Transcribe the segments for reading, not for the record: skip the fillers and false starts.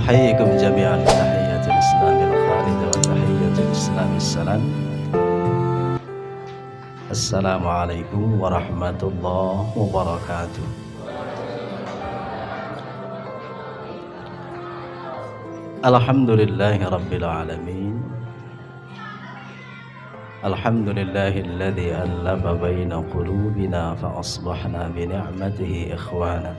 أحييكم جميعا بتحية الإسلام الخالدة وتحية الإسلام السلام. السلام عليكم ورحمة الله وبركاته. الحمد لله رب العالمين. الحمد لله الذي ألف بين قلوبنا فأصبحنا بنعمته إخوانا.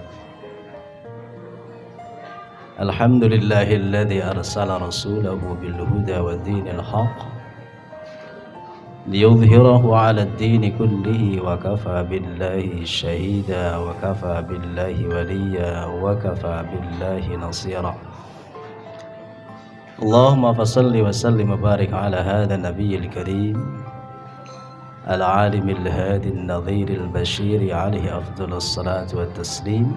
الحمد لله الذي أرسل رسوله بالهدى ودين الحق ليظهره على الدين كله وكفى بالله شهيدا وكفى بالله وليا وكفى بالله نصيرا. اللهم فصل وسلم وبارك على هذا النبي الكريم العالم الهادي النظير البشير عليه أفضل الصلاة والتسليم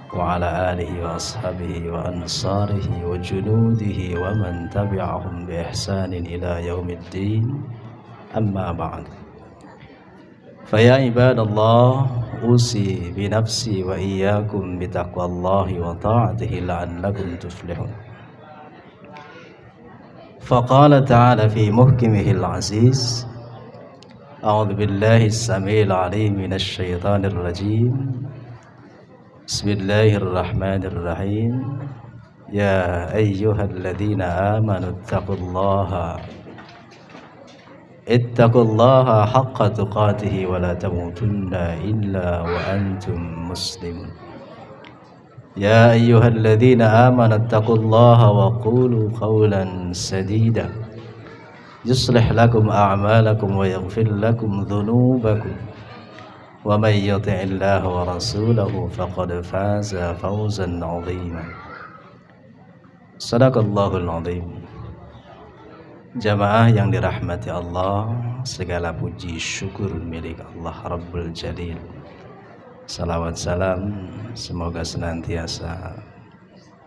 وعلى آله وأصحابه وأنصاره وجنوده ومن تبعهم بإحسان إلى يوم الدين. أما بعد، فيا عباد الله، أوصي بنفسي وإياكم بتقوى الله وطاعته لعلكم تفلحون. فقال تعالى في محكمه العزيز: أعوذ بالله السميع العليم من الشيطان الرجيم. بسم الله الرحمن الرحيم. يا أيها الذين آمنوا اتقوا الله حق تقاته ولا تموتن إلا وأنتم مسلمون. يا أيها الذين آمنوا اتقوا الله وقولوا قولا سديدا يصلح لكم أعمالكم ويغفر لكم ذنوبكم ومن يطع الله ورسوله فقد فاز فوزا عظيما. Sadaqallahul azim. Jamaah yang dirahmati Allah, segala puji syukur milik Allah Rabbul Jalil. Salawat salam semoga senantiasa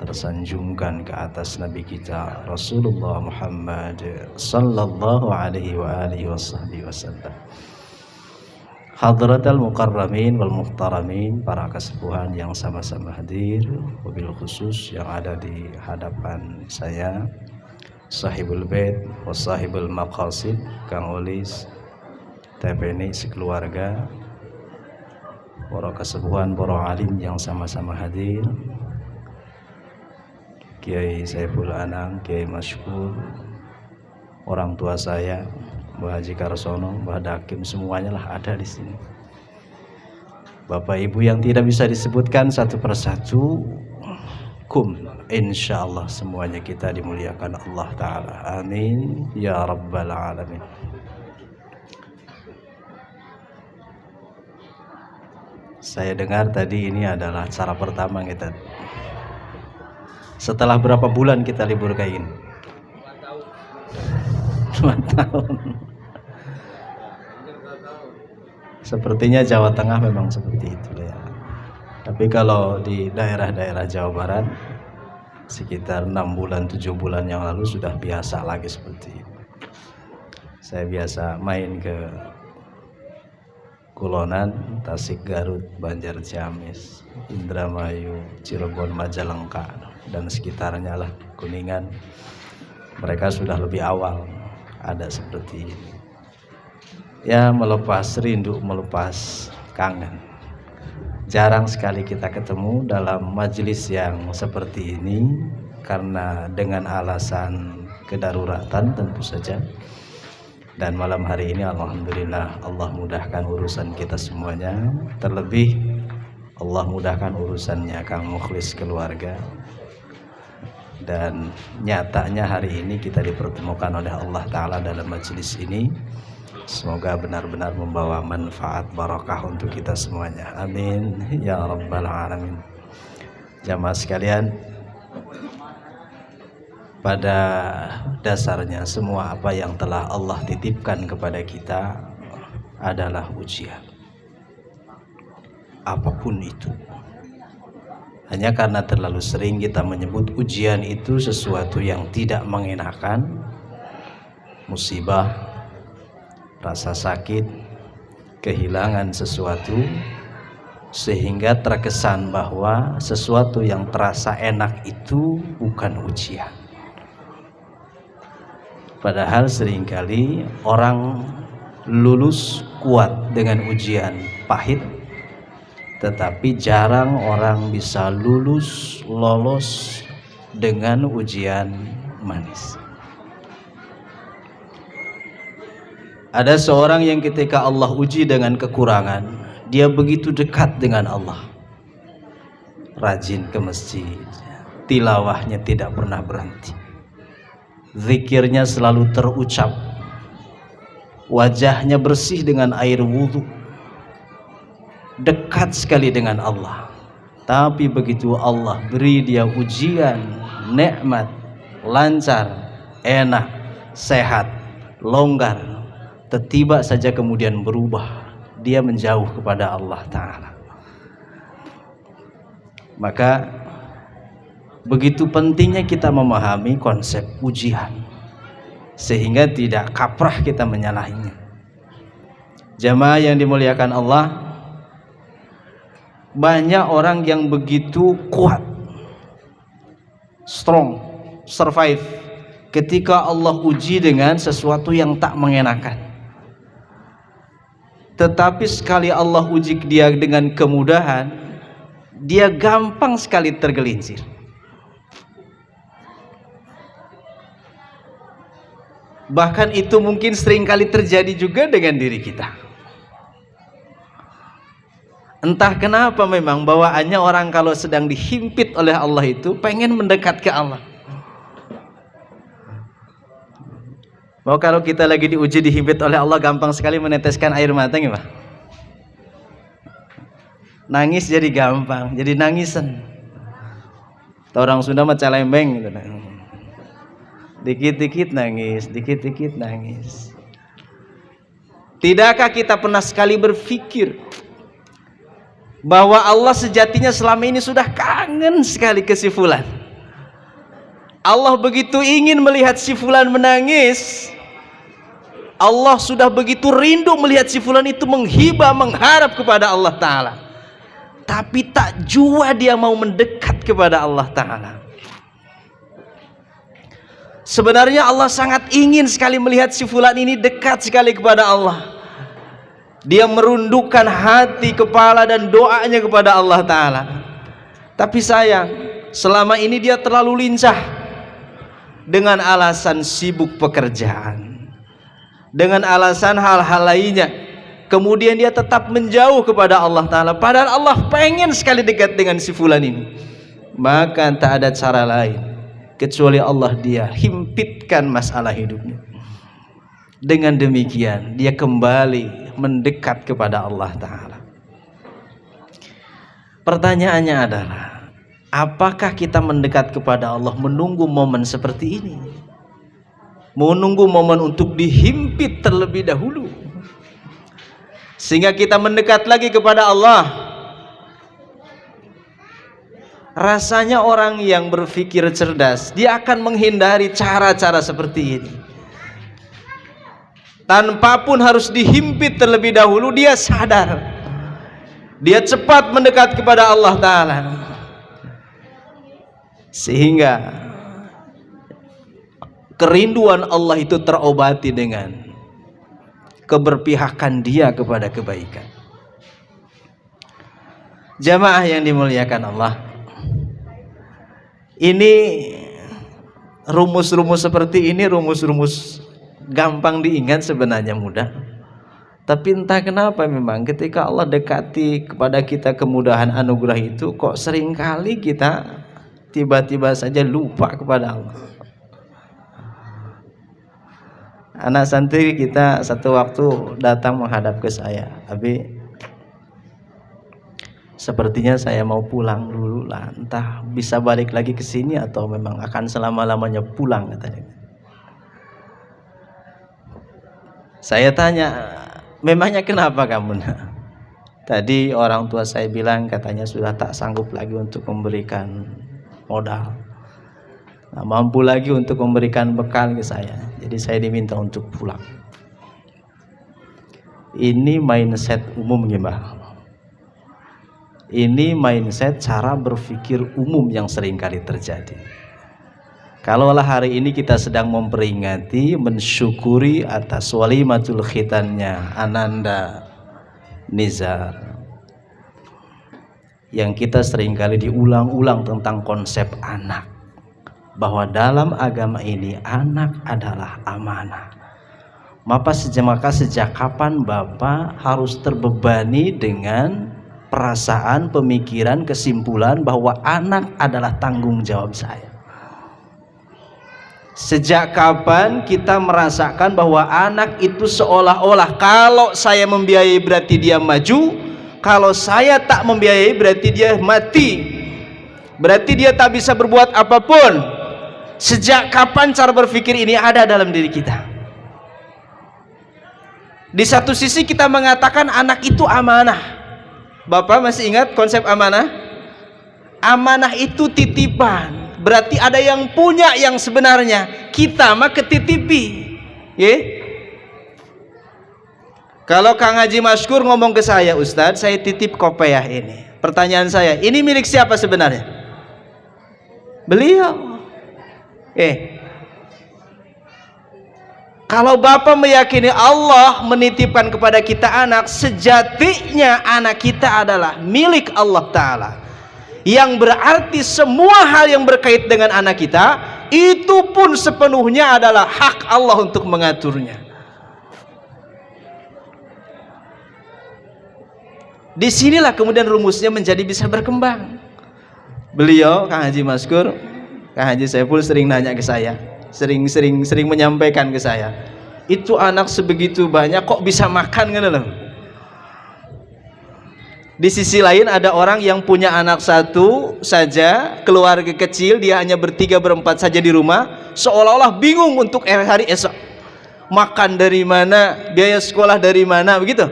tersanjungkan ke atas Nabi kita Rasulullah Muhammad sallallahu alaihi wa alihi wasallam. Hadratal mukarramin wal muhtaramin, para kesepuhan yang sama-sama hadir, wabil khusus yang ada di hadapan saya, sahibul bait wa sahibul maqasid, Kang Ulis, TPNI sekeluarga, para kesepuhan, para alim yang sama-sama hadir, Kiai Saiful Anam, Kiai Masykur, orang tua saya, Mbah Haji Karsono, Mbah Dakim, semuanya lah ada di sini. Bapak Ibu yang tidak bisa disebutkan satu persatu, insyaallah semuanya kita dimuliakan Allah Ta'ala. Amin ya rabbal alamin. Saya dengar tadi ini adalah acara pertama kita. Setelah berapa bulan kita libur kayak gini? 2 tahun. Sepertinya Jawa Tengah memang seperti itu ya. Tapi kalau di daerah-daerah Jawa Barat sekitar 6 bulan 7 bulan yang lalu sudah biasa lagi seperti itu. Saya biasa main ke Kulonan, Tasik, Garut, Banjar, Ciamis, Indramayu, Cirebon, Majalengka dan sekitarnya lah, Kuningan. Mereka sudah lebih awal ada seperti ini. Ya, melepas rindu, melepas kangen. Jarang sekali kita ketemu dalam majelis yang seperti ini karena dengan alasan kedaruratan tentu saja. Dan malam hari ini alhamdulillah Allah mudahkan urusan kita semuanya. Terlebih Allah mudahkan urusannya Kang Mukhlis keluarga. Dan nyatanya hari ini kita dipertemukan oleh Allah Ta'ala dalam majelis ini. Semoga benar-benar membawa manfaat barakah untuk kita semuanya. Amin ya rabbal alamin. Jamaah sekalian, pada dasarnya semua apa yang telah Allah titipkan kepada kita adalah ujian. Apapun itu. Hanya karena terlalu sering kita menyebut ujian itu sesuatu yang tidak mengenakan, musibah, rasa sakit, kehilangan sesuatu, sehingga terkesan bahwa sesuatu yang terasa enak itu bukan ujian. Padahal seringkali orang lulus kuat dengan ujian pahit, tetapi jarang orang bisa lolos dengan ujian manis. Ada seorang yang ketika Allah uji dengan kekurangan, dia begitu dekat dengan Allah, rajin ke masjid, tilawahnya tidak pernah berhenti, zikirnya selalu terucap, wajahnya bersih dengan air wudhu, dekat sekali dengan Allah. Tapi begitu Allah beri dia ujian, nikmat, lancar, enak, sehat, longgar, tiba saja kemudian berubah, dia menjauh kepada Allah Ta'ala. Maka begitu pentingnya kita memahami konsep ujian, sehingga tidak kaprah kita menyalahinya. Jamaah yang dimuliakan Allah, banyak orang yang begitu kuat, strong, survive ketika Allah uji dengan sesuatu yang tak mengenakan. Tetapi sekali Allah uji dia dengan kemudahan, dia gampang sekali tergelincir. Bahkan itu mungkin seringkali terjadi juga dengan diri kita. Entah kenapa memang bawaannya orang kalau sedang dihimpit oleh Allah itu pengen mendekat ke Allah. Mau kalau kita lagi diuji dihimpit oleh Allah gampang sekali meneteskan air mata gimana? Nangis jadi gampang, jadi nangisan. Orang Sunda mah calembeng gitu. Dikit-dikit nangis, dikit-dikit nangis. Tidakkah kita pernah sekali berpikir bahwa Allah sejatinya selama ini sudah kangen sekali ke si fulan? Allah begitu ingin melihat si fulan menangis. Allah sudah begitu rindu melihat si fulan itu menghibah, mengharap kepada Allah Ta'ala. Tapi tak jua dia mau mendekat kepada Allah Ta'ala. Sebenarnya Allah sangat ingin sekali melihat si fulan ini dekat sekali kepada Allah. Dia merundukkan hati, kepala dan doanya kepada Allah Ta'ala. Tapi sayang, selama ini dia terlalu lincah dengan alasan sibuk pekerjaan, dengan alasan hal-hal lainnya. Kemudian dia tetap menjauh kepada Allah Ta'ala, padahal Allah pengen sekali dekat dengan si fulan ini. Maka tak ada cara lain kecuali Allah dia himpitkan masalah hidupnya. Dengan demikian dia kembali mendekat kepada Allah Ta'ala. Pertanyaannya adalah, apakah kita mendekat kepada Allah menunggu momen seperti ini? Menunggu momen untuk dihimpit terlebih dahulu sehingga kita mendekat lagi kepada Allah? Rasanya orang yang berpikir cerdas, dia akan menghindari cara-cara seperti ini. Tanpa pun harus dihimpit terlebih dahulu, dia sadar, dia cepat mendekat kepada Allah Ta'ala, sehingga kerinduan Allah itu terobati dengan keberpihakan dia kepada kebaikan. Jamaah yang dimuliakan Allah, ini rumus-rumus seperti ini, rumus-rumus gampang diingat, sebenarnya mudah. Tapi entah kenapa memang ketika Allah dekati kepada kita kemudahan anugerah itu, kok seringkali kita tiba-tiba saja lupa kepada Allah. Anak santri kita satu waktu datang menghadap ke saya, "Abi, sepertinya saya mau pulang dulu lah, entah bisa balik lagi ke sini atau memang akan selama-lamanya pulang," katanya. Saya tanya, "Memangnya kenapa kamu?" "Tadi orang tua saya bilang katanya sudah tak sanggup lagi untuk memberikan modal, nah, mampu lagi untuk memberikan bekal ke saya, jadi saya diminta untuk pulang." Ini mindset umum gimana? Ini mindset cara berpikir umum yang seringkali terjadi. Kalaulah hari ini kita sedang memperingati, mensyukuri atas walimatul khitannya Ananda Nizar, yang kita seringkali diulang-ulang tentang konsep anak, bahwa dalam agama ini anak adalah amanah. Maka sejak kapan Bapak harus terbebani dengan perasaan, pemikiran, kesimpulan bahwa anak adalah tanggung jawab saya? Sejak kapan kita merasakan bahwa anak itu seolah-olah kalau saya membiayai berarti dia maju, kalau saya tak membiayai berarti dia mati, berarti dia tak bisa berbuat apapun? Sejak kapan cara berpikir ini ada dalam diri kita? Di satu sisi kita mengatakan anak itu amanah. Bapak masih ingat konsep amanah? Amanah itu titipan, berarti ada yang punya yang sebenarnya, kita mah ketitipi. Kalau Kang Haji Maskur ngomong ke saya, Ustadz saya titip kopiah ini, pertanyaan saya, ini milik siapa sebenarnya? Beliau. Kalau Bapak meyakini Allah menitipkan kepada kita anak, sejatinya anak kita adalah milik Allah Ta'ala, yang berarti semua hal yang berkait dengan anak kita itu pun sepenuhnya adalah hak Allah untuk mengaturnya. Disinilah kemudian rumusnya menjadi bisa berkembang. Beliau, Kang Haji Maskur, Kang Haji Saiful sering nanya ke saya, sering menyampaikan ke saya, itu anak sebegitu banyak kok bisa makan kan loh. Di sisi lain ada orang yang punya anak satu saja, keluarga kecil, dia hanya bertiga berempat saja di rumah, seolah-olah bingung untuk hari esok makan dari mana, biaya sekolah dari mana, begitu.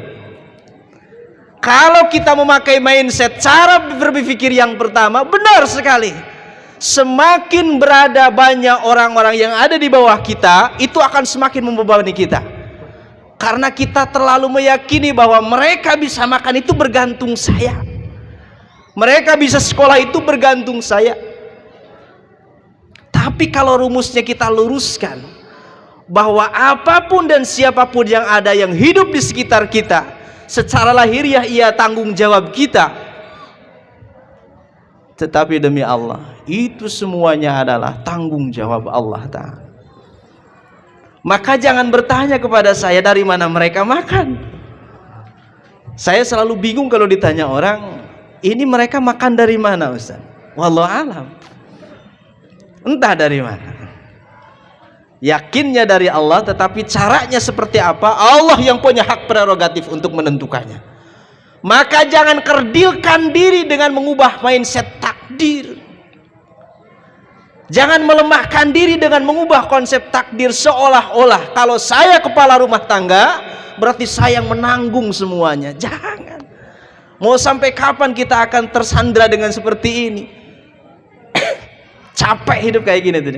Kalau kita memakai mindset cara berpikir yang pertama, benar sekali, semakin berada banyak orang-orang yang ada di bawah kita, itu akan semakin membebani kita, karena kita terlalu meyakini bahwa mereka bisa makan itu bergantung saya, mereka bisa sekolah itu bergantung saya. Tapi kalau rumusnya kita luruskan, bahwa apapun dan siapapun yang ada yang hidup di sekitar kita, secara lahiriah ia tanggung jawab kita, tetapi demi Allah itu semuanya adalah tanggung jawab Allah Ta'ala. Maka jangan bertanya kepada saya dari mana mereka makan. Saya selalu bingung kalau ditanya orang, ini mereka makan dari mana Ustaz? Wallahu alam, entah dari mana. Yakinnya dari Allah, tetapi caranya seperti apa, Allah yang punya hak prerogatif untuk menentukannya. Maka jangan kerdilkan diri dengan mengubah mindset takdir. Jangan melemahkan diri dengan mengubah konsep takdir seolah-olah kalau saya kepala rumah tangga berarti saya yang menanggung semuanya. Jangan. Mau sampai kapan kita akan tersandra dengan seperti ini? Capek hidup kayak gini tuh.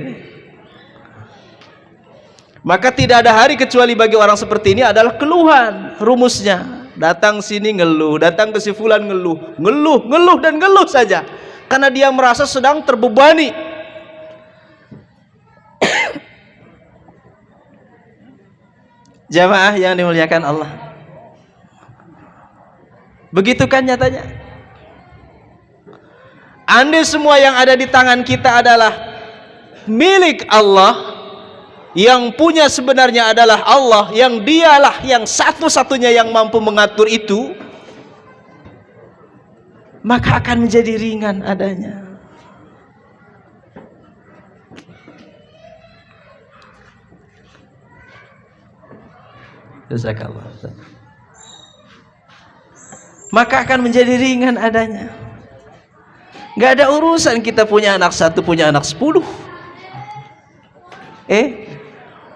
Maka tidak ada hari kecuali bagi orang seperti ini adalah keluhan. Rumusnya, datang sini ngeluh, datang ke si fulan ngeluh, ngeluh dan ngeluh saja, karena dia merasa sedang terbebani. Jamaah yang dimuliakan Allah, begitu kan nyatanya. Andai semua yang ada di tangan kita adalah milik Allah, yang punya sebenarnya adalah Allah, yang dialah yang satu-satunya yang mampu mengatur itu, maka akan menjadi ringan adanya. Jazakallah. Maka akan menjadi ringan adanya. Gak ada urusan kita punya anak satu, punya anak 10.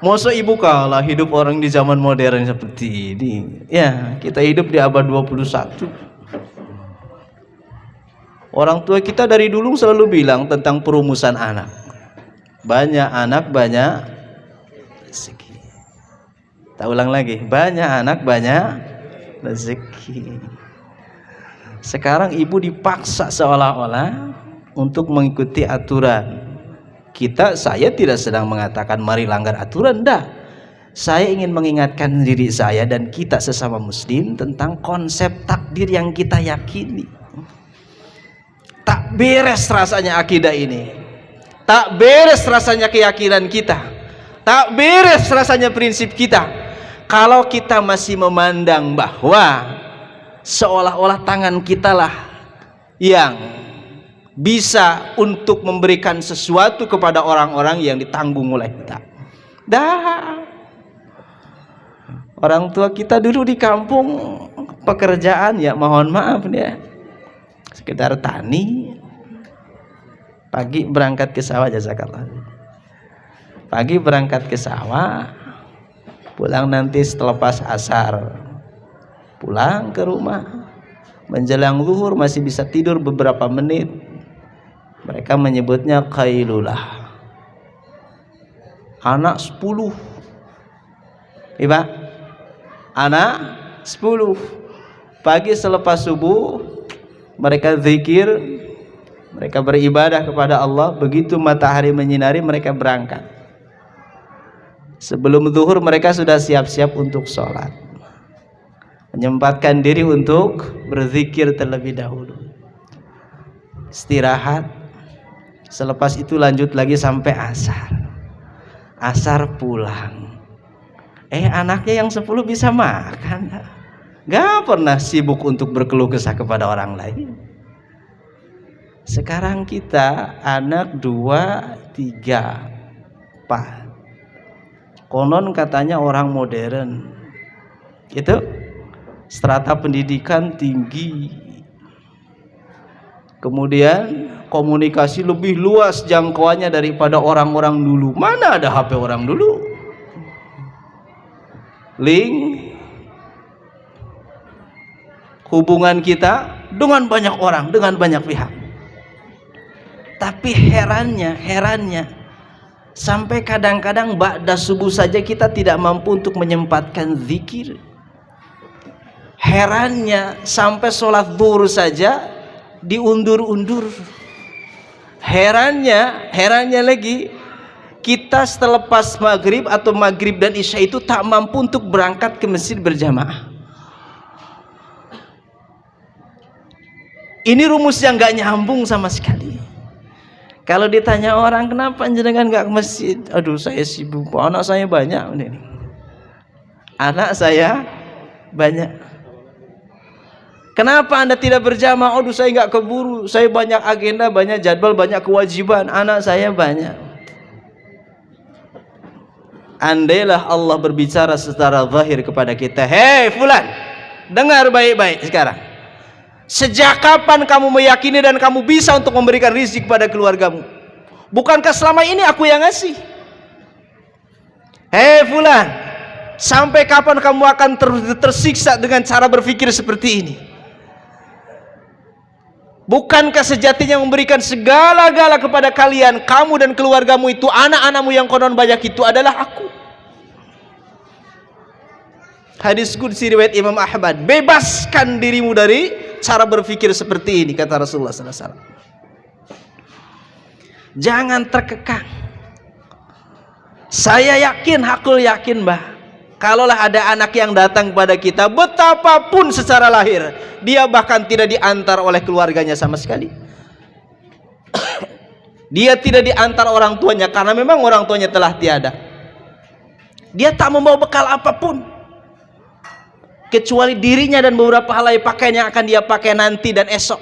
Masa ibu kalah hidup orang di zaman modern seperti ini? Ya, kita hidup di abad 21. Orang tua kita dari dulu selalu bilang tentang perumusan anak. Banyak anak, banyak rezeki. Tak ulang lagi, banyak anak, banyak rezeki. Sekarang ibu dipaksa seolah-olah untuk mengikuti aturan. Saya tidak sedang mengatakan mari langgar aturan, dah. Saya ingin mengingatkan diri saya dan kita sesama muslim tentang konsep takdir yang kita yakini. Tak beres rasanya akidah ini, tak beres rasanya keyakinan kita, tak beres rasanya prinsip kita kalau kita masih memandang bahwa seolah-olah tangan kita lah yang bisa untuk memberikan sesuatu kepada orang-orang yang ditanggung oleh kita. Orang tua kita dulu di kampung pekerjaan ya mohon maaf nih ya, sekedar tani. Pagi berangkat ke sawah, jazakallah. Pagi berangkat ke sawah, pulang nanti selepas asar, pulang ke rumah menjelang zuhur masih bisa tidur beberapa menit. Mereka menyebutnya qailulah. Anak 10, Iba, anak 10. Pagi selepas subuh mereka zikir, mereka beribadah kepada Allah. Begitu matahari menyinari mereka berangkat. Sebelum zuhur mereka sudah siap-siap untuk sholat, menyempatkan diri untuk berzikir terlebih dahulu, istirahat. Selepas itu lanjut lagi sampai asar. Asar pulang. Anaknya yang 10 bisa makan, gak pernah sibuk untuk berkeluh kesah kepada orang lain. Sekarang kita anak 2, 3, 4. Konon katanya orang modern itu strata pendidikan tinggi, kemudian komunikasi lebih luas jangkauannya daripada orang-orang dulu. Mana ada HP orang dulu? Link hubungan kita dengan banyak orang, dengan banyak pihak. Tapi herannya sampai kadang-kadang ba'da subuh saja kita tidak mampu untuk menyempatkan zikir. Herannya sampai sholat zuhur saja diundur-undur. Herannya lagi kita selepas maghrib atau maghrib dan isya itu tak mampu untuk berangkat ke masjid berjamaah. Ini rumus yang gak nyambung sama sekali. Kalau ditanya orang, kenapa jenengan gak ke masjid? Aduh, saya sibuk, anak saya banyak. Anak saya banyak. Kenapa Anda tidak berjamaah? Aduh, saya gak keburu, saya banyak agenda, banyak jadwal, banyak kewajiban. Anak saya banyak. Andailah Allah berbicara secara zahir kepada kita, hei fulan, dengar baik-baik sekarang. Sejak kapan kamu meyakini dan kamu bisa untuk memberikan rezeki kepada keluargamu? Bukankah selama ini aku yang ngasih? Hei fulan, sampai kapan kamu akan tersiksa dengan cara berpikir seperti ini? Bukankah sejatinya memberikan segala-gala kepada kalian, kamu dan keluargamu itu, anak-anakmu yang konon banyak itu adalah aku? Hadis qudsi riwayat Imam Ahmad, bebaskan dirimu dari cara berpikir seperti ini, kata Rasulullah SAW. Jangan terkekang. Saya yakin, hakul yakin bah, kalaulah ada anak yang datang kepada kita, betapapun secara lahir, dia bahkan tidak diantar oleh keluarganya sama sekali. Dia tidak diantar orang tuanya karena memang orang tuanya telah tiada. Dia tak membawa bekal apapun kecuali dirinya dan beberapa helai pakaian yang akan dia pakai nanti dan esok.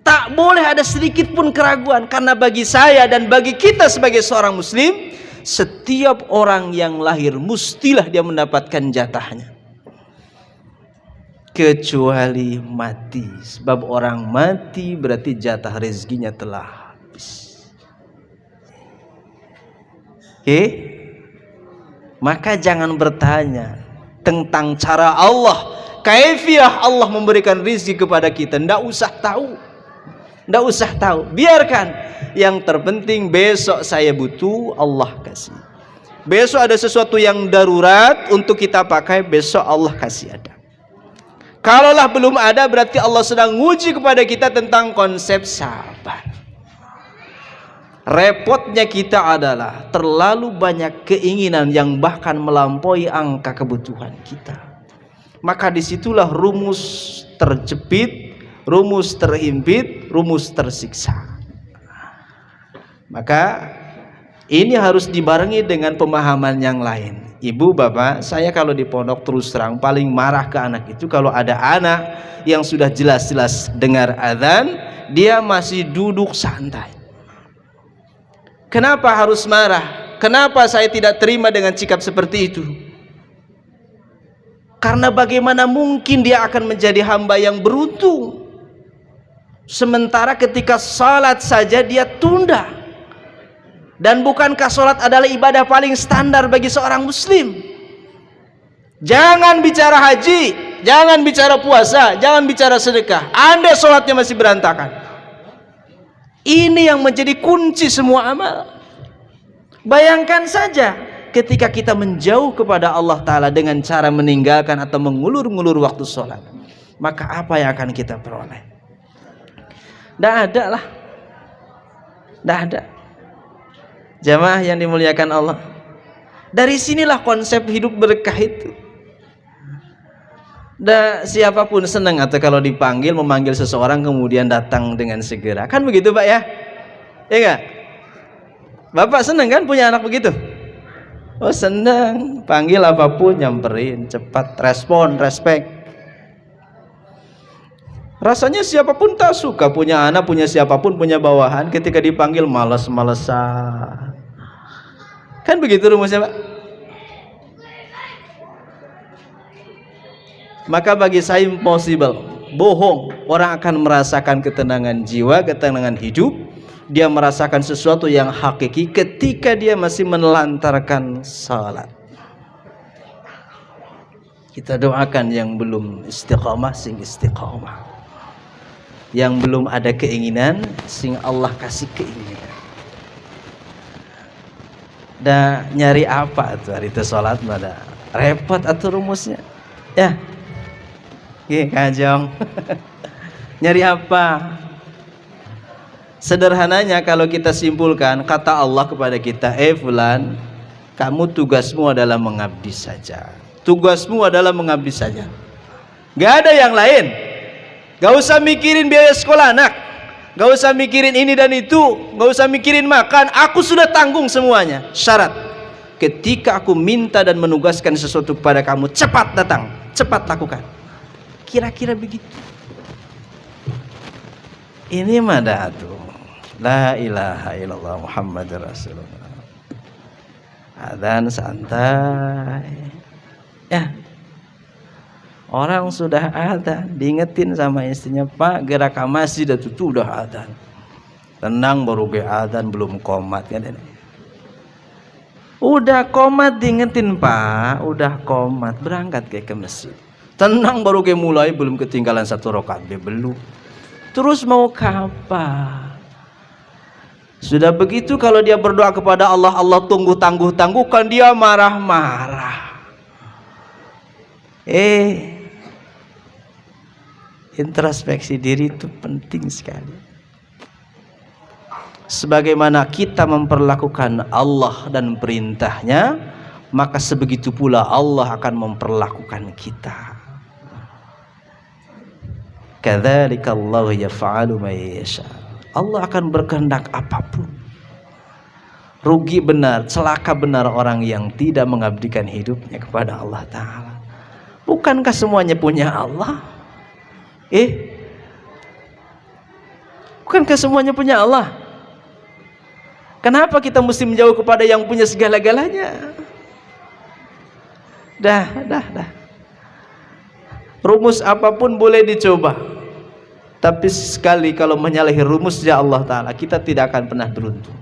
Tak boleh ada sedikit pun keraguan, karena bagi saya dan bagi kita sebagai seorang muslim, setiap orang yang lahir mestilah dia mendapatkan jatahnya, kecuali mati. Sebab orang mati berarti jatah rezekinya telah habis. Maka jangan bertanya tentang cara Allah, kaifiah Allah memberikan rezeki kepada kita. Ndak usah tahu, biarkan. Yang terpenting besok saya butuh, Allah kasih. Besok ada sesuatu yang darurat untuk kita pakai, besok Allah kasih ada. Kalaulah belum ada, berarti Allah sedang nguji kepada kita tentang konsep sabar. Repotnya kita adalah terlalu banyak keinginan yang bahkan melampaui angka kebutuhan kita. Maka disitulah rumus terjepit, rumus terhimpit, rumus tersiksa. Maka ini harus dibarengi dengan pemahaman yang lain. Ibu, bapak, saya kalau di pondok terus terang paling marah ke anak itu kalau ada anak yang sudah jelas-jelas dengar azan, dia masih duduk santai. Kenapa harus marah? Kenapa saya tidak terima dengan sikap seperti itu? Karena bagaimana mungkin dia akan menjadi hamba yang beruntung, sementara ketika salat saja dia tunda. Dan bukankah sholat adalah ibadah paling standar bagi seorang muslim? Jangan bicara haji, jangan bicara puasa, jangan bicara sedekah, Anda sholatnya masih berantakan. Ini yang menjadi kunci semua amal. Bayangkan saja ketika kita menjauh kepada Allah Ta'ala dengan cara meninggalkan atau mengulur-ngulur waktu sholat, maka apa yang akan kita peroleh? Tidak ada lah, tidak ada. Jamaah yang dimuliakan Allah, dari sinilah konsep hidup berkah itu. Dan siapapun senang atau kalau dipanggil, memanggil seseorang kemudian datang dengan segera, kan begitu Pak ya? Ya enggak? Bapak senang kan punya anak begitu? Oh senang, panggil apapun nyamperin, cepat, respon, respect. Rasanya siapapun tak suka punya anak, punya siapapun, punya bawahan, ketika dipanggil malas-malesan. Kan begitu rumusnya Pak? Maka bagi saya impossible, bohong. Orang akan merasakan ketenangan jiwa, ketenangan hidup. Dia merasakan sesuatu yang hakiki ketika dia masih menelantarkan salat. Kita doakan yang belum istiqamah sing istiqamah, yang belum ada keinginan sing Allah kasih keinginan. Dan nyari apa tuh hari itu sholat pada repot atau rumusnya ya? Oke Kajong. Nyari apa? Sederhananya kalau kita simpulkan, kata Allah kepada kita, fulan, kamu tugasmu adalah mengabdi saja. Tugasmu adalah mengabdi saja, gak ada yang lain. Gak usah mikirin biaya sekolah anak, gak usah mikirin ini dan itu, gak usah mikirin makan. Aku sudah tanggung semuanya. Syarat, ketika aku minta dan menugaskan sesuatu kepada kamu, cepat datang, cepat lakukan. Kira-kira begitu. Ini madatu la ilaha illallah Muhammadur Rasulullah. Adzan santai ya. Orang sudah adzan, diingetin sama istrinya, Pak gerak ke masjid itu udah adzan. Tenang, baru ke adzan belum qomat kan ini. Udah qomat diingetin, Pak udah qomat, berangkat ke masjid. Tenang, baru ke mulai, belum ketinggalan satu rakaat belum. Terus mau kapan? Sudah begitu kalau dia berdoa kepada Allah, Allah tangguh-tangguhkan, dia marah-marah. Introspeksi diri itu penting sekali. Sebagaimana kita memperlakukan Allah dan perintahnya, maka sebegitu pula Allah akan memperlakukan kita. Kadzalika Allah yaf'alu ma yasha. Allah akan berkehendak apapun. Rugi benar, celaka benar orang yang tidak mengabdikan hidupnya kepada Allah Ta'ala. Bukankah semuanya punya Allah? Bukankah semuanya punya Allah? Kenapa kita mesti menjauh kepada yang punya segala-galanya? Dah. Rumus apapun boleh dicoba, tapi sekali kalau menyalahi rumusnya Allah Ta'ala, kita tidak akan pernah beruntung.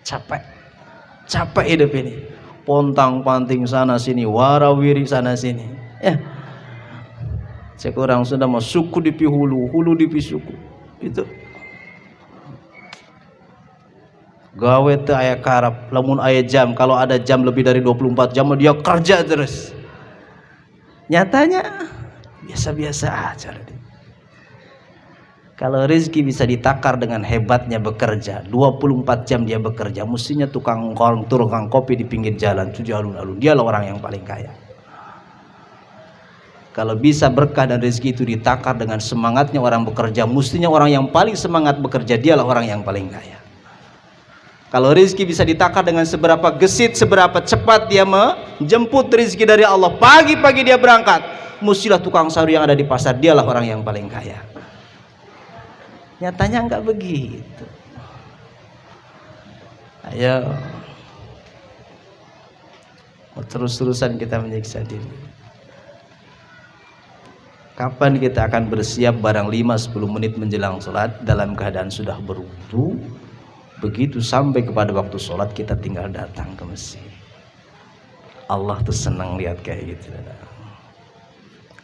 Capek hidup ini, pontang-panting sana sini, warawiri sana sini ya. Sekurang sudah mau suku dipi hulu, hulu dipi suku. Itu gawe teu aya karep, lamun aya jam, kalau ada jam lebih dari 24 jam dia kerja terus. Nyatanya biasa-biasa aja. Kalau rezeki bisa ditakar dengan hebatnya bekerja, 24 jam dia bekerja, mestinya tukang kopi di pinggir jalan, tujuh alun-alun, dialah orang yang paling kaya. Kalau bisa berkah dan rezeki itu ditakar dengan semangatnya orang bekerja, mestinya orang yang paling semangat bekerja, dialah orang yang paling kaya. Kalau rezeki bisa ditakar dengan seberapa gesit, seberapa cepat dia menjemput rezeki dari Allah, pagi-pagi dia berangkat, mestilah tukang sayur yang ada di pasar, dialah orang yang paling kaya. Nyatanya enggak begitu. Ayo, terus-terusan kita menyiksa diri. Kapan kita akan bersiap barang 5-10 menit menjelang sholat dalam keadaan sudah berwudu? Begitu sampai kepada waktu sholat kita tinggal datang ke masjid. Allah tuh senang lihat kayak gitu.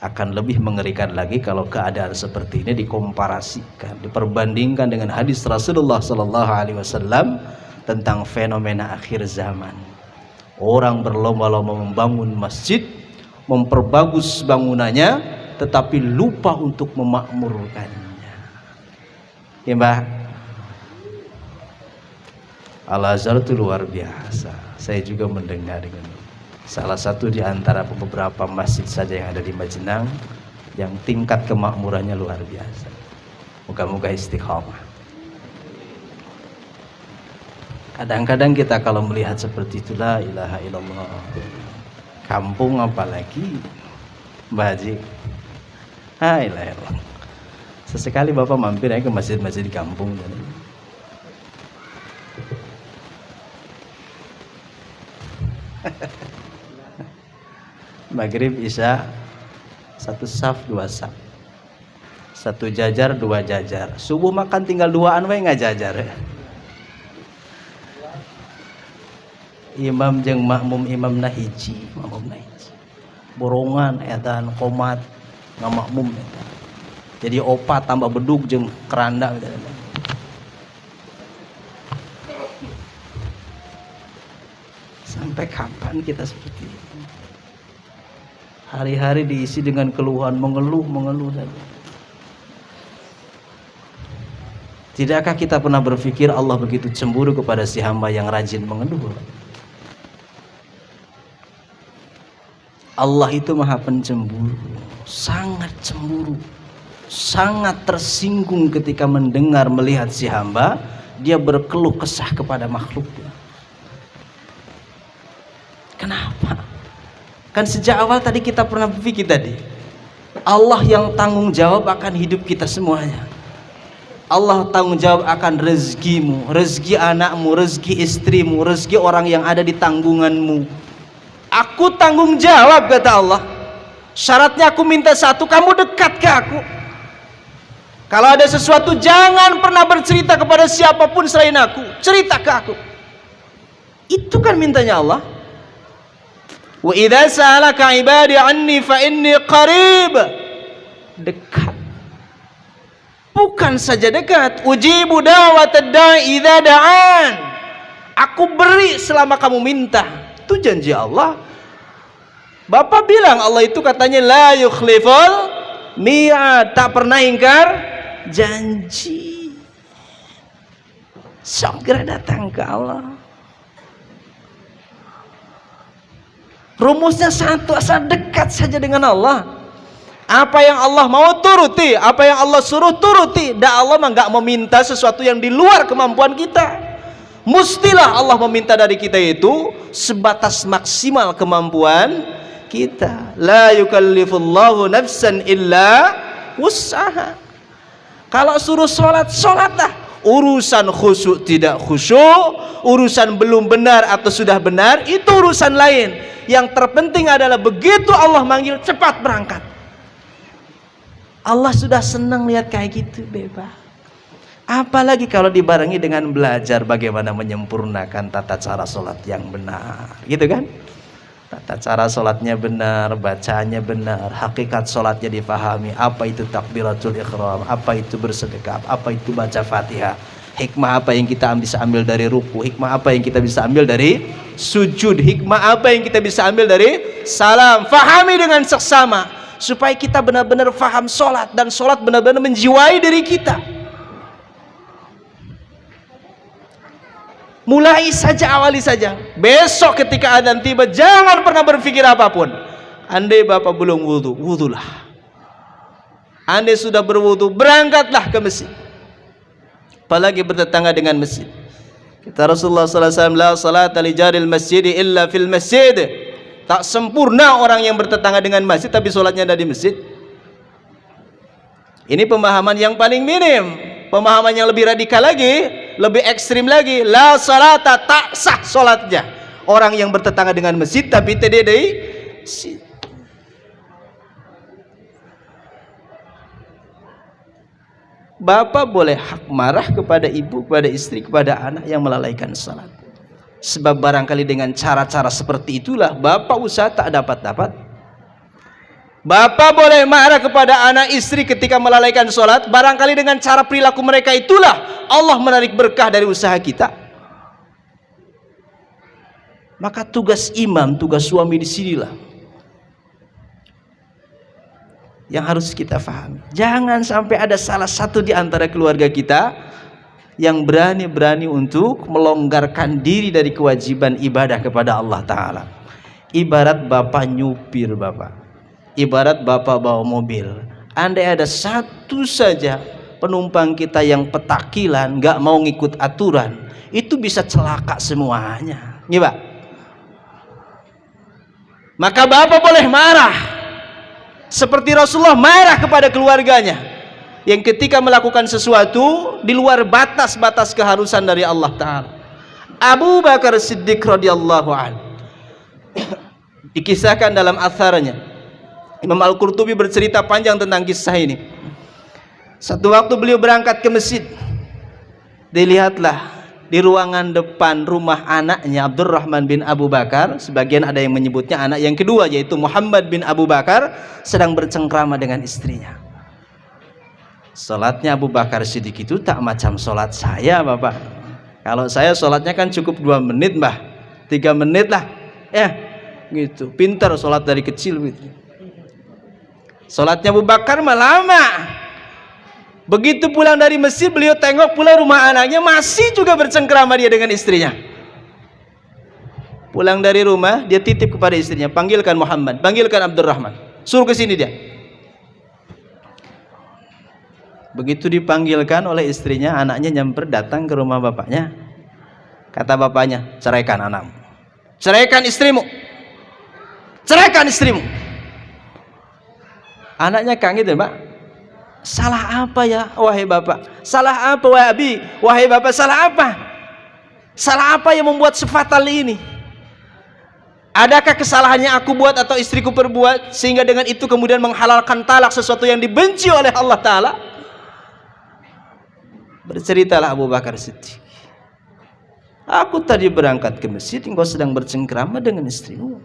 Akan lebih mengerikan lagi kalau keadaan seperti ini dikomparasikan, diperbandingkan dengan hadis Rasulullah Sallallahu Alaihi Wasallam tentang fenomena akhir zaman. Orang berlomba-lomba membangun masjid, memperbagus bangunannya, tetapi lupa untuk memakmurkannya. Ya Mbak, Al-Azhar itu luar biasa. Saya juga mendengar dengan salah satu di antara beberapa masjid saja yang ada di Majenang yang tingkat kemakmurannya luar biasa. Moga-moga istiqomah. Kadang-kadang kita kalau melihat seperti itu, la ilaha illallah, kampung apalagi Mbak Haji, la ilaha illallah. Sesekali Bapak mampir aja ke masjid-masjid di kampung. Maghrib isya satu saf dua saf, satu jajar dua jajar, subuh makan tinggal duaan we nggak jajar ya. Imam jeung makmum imam nahiji, borongan edan komat nggak makmum eta. Jadi opat tambah bedug jeung keranda gitu. Sampai kapan kita seperti itu? Hari-hari diisi dengan keluhan, mengeluh saja. Tidakkah kita pernah berpikir Allah begitu cemburu kepada si hamba yang rajin mengeluh? Allah itu maha pencemburu, sangat cemburu, sangat tersinggung ketika mendengar melihat si hamba dia berkeluh kesah kepada makhluknya. Kenapa? Kan sejak awal tadi kita pernah berpikir tadi, Allah yang tanggung jawab akan hidup kita semuanya. Allah tanggung jawab akan rezekimu, rezeki anakmu, rezeki istrimu, rezeki orang yang ada di tanggunganmu. Aku tanggung jawab, kata Allah. Syaratnya aku minta satu, kamu dekat ke aku. Kalau ada sesuatu jangan pernah bercerita kepada siapapun selain aku, cerita ke aku. Itu kan mintanya Allah. Wa idza sa'alaka 'ibadi 'anni fa inni qarib. Dekat. Bukan saja dekat, ujibu da'watad da'i idza da'an. Aku beri selama kamu minta. Itu janji Allah. Bapak bilang Allah itu katanya la yukhliful mi'ad, tak pernah ingkar janji. Segera datang ke Allah. Rumusnya satu, asal dekat saja dengan Allah. Apa yang Allah mau turuti, apa yang Allah suruh turuti. Dan Allah mah nggak meminta sesuatu yang di luar kemampuan kita. Mustilah Allah meminta dari kita itu sebatas maksimal kemampuan kita. La yukallifullahu nafsan illa wus'aha. Kalau suruh sholat, sholatlah. Urusan khusyuk tidak khusyuk, urusan belum benar atau sudah benar, itu urusan lain. Yang terpenting adalah begitu Allah manggil, cepat berangkat. Allah sudah senang lihat kayak gitu, bebas. Apalagi kalau dibarengi dengan belajar bagaimana menyempurnakan tata cara sholat yang benar, gitu kan? Tata cara sholatnya benar, bacaannya benar, hakikat sholatnya difahami. Apa itu takbiratul ihram, apa itu bersedekah, apa itu baca Fatihah. Hikmah apa yang kita bisa ambil dari ruku, hikmah apa yang kita bisa ambil dari sujud, hikmah apa yang kita bisa ambil dari salam. Fahami dengan seksama. supaya kita benar-benar faham sholat, dan sholat benar-benar menjiwai diri kita. Mulai saja, awali saja. Besok ketika adzan tiba, jangan pernah berpikir apapun. Andai Bapak belum wudu, wudulah. Andai sudah berwudu, berangkatlah ke masjid. Apalagi bertetangga dengan masjid. Kata Rasulullah SAW, la salata li jaril masjid illa fil masjid. Tak sempurna orang yang bertetangga dengan masjid tapi sholatnya ada di masjid. Ini pemahaman yang paling minim. Pemahaman yang lebih radikal lagi, lebih ekstrim lagi, la salata, tak sah sholatnya orang yang bertetangga dengan masjid tapi tidak di masjid. Bapak boleh hak marah kepada ibu, kepada istri, kepada anak yang melalaikan salat. Sebab barangkali dengan cara-cara seperti itulah bapak usaha tak dapat-dapat. Bapak boleh marah kepada anak istri ketika melalaikan salat. Barangkali dengan cara perilaku mereka itulah Allah menarik berkah dari usaha kita. Maka tugas imam, tugas suami di sinilah yang harus kita fahami. Jangan sampai ada salah satu di antara keluarga kita yang berani-berani untuk melonggarkan diri dari kewajiban ibadah kepada Allah Ta'ala. Ibarat bapak nyupir, ibarat bapak bawa mobil. Andai ada satu saja penumpang kita yang petakilan, gak mau ngikut aturan, itu bisa celaka semuanya. Iya, Pak? Maka bapak boleh marah seperti Rasulullah marah kepada keluarganya yang ketika melakukan sesuatu di luar batas-batas keharusan dari Allah Ta'ala. Abu Bakar Siddiq radhiyallahu anhu dikisahkan dalam atharnya. Imam Al-Qurtubi bercerita panjang tentang kisah ini. Satu waktu beliau berangkat ke masjid, dilihatlah di ruangan depan rumah anaknya Abdurrahman bin Abu Bakar, sebagian ada yang menyebutnya anak yang kedua yaitu Muhammad bin Abu Bakar, sedang bercengkrama dengan istrinya. Salatnya Abu Bakar Siddiq itu tak macam salat saya, Bapak. Kalau saya salatnya kan cukup 2 menit, Mbah, 3 menit lah, ya gitu. Pintar salat dari kecil gitu. Salatnya Abu Bakar mah lama. Begitu pulang dari masjid, beliau tengok pula rumah anaknya masih juga bercengkrama dia dengan istrinya. Pulang dari rumah, dia titip kepada istrinya, panggilkan Muhammad, panggilkan Abdurrahman, suruh ke sini dia. Begitu dipanggilkan oleh istrinya, anaknya nyamper datang ke rumah bapaknya. Kata bapaknya, ceraikan anakmu, ceraikan istrimu, ceraikan istrimu. Anaknya kaget ya, Pak. Salah apa ya wahai bapak? Salah apa wahai abi? Wahai bapak, salah apa? Salah apa yang membuat sefatal ini? Adakah kesalahannya aku buat atau istriku perbuat sehingga dengan itu kemudian menghalalkan talak, sesuatu yang dibenci oleh Allah Ta'ala? Berceritalah Abu Bakar Siddiq, aku tadi berangkat ke masjid, engkau sedang bercengkrama dengan istrimu.